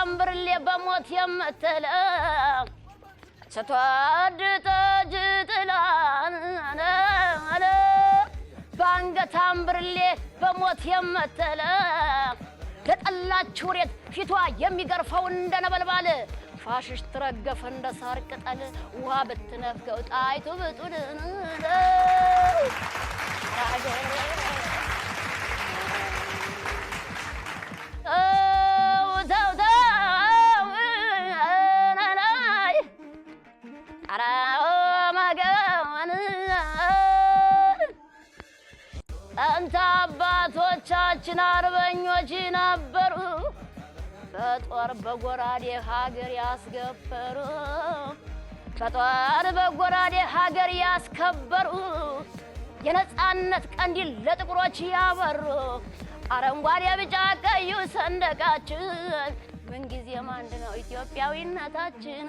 አምብርሌ በሞት የምትለ ስትወድ ጠጅ ጥላን በአንገት አምብርሌ በሞት የምትለ ለጠላችሁ ሬት ፊቷ የሚገርፈው እንደ ነበልባል ፋሽስት ረገፈ እንደ ሳር ቅጠል ውሃ ብትነፍገው ጣይቱ ብጡል አንተ አባቶቻችን አርበኞች ነበሩ በጦር በጎራዴ ሀገር ያስገበሩ በጦር በጎራዴ ሀገር ያስከበሩ የነጻነት ቀንዲል ለጥቁሮች ያበሩ አረንጓዴ ቢጫ ቀዩ ሰንደቃችን ምን ጊዜም አንድ ነው ኢትዮጵያዊነታችን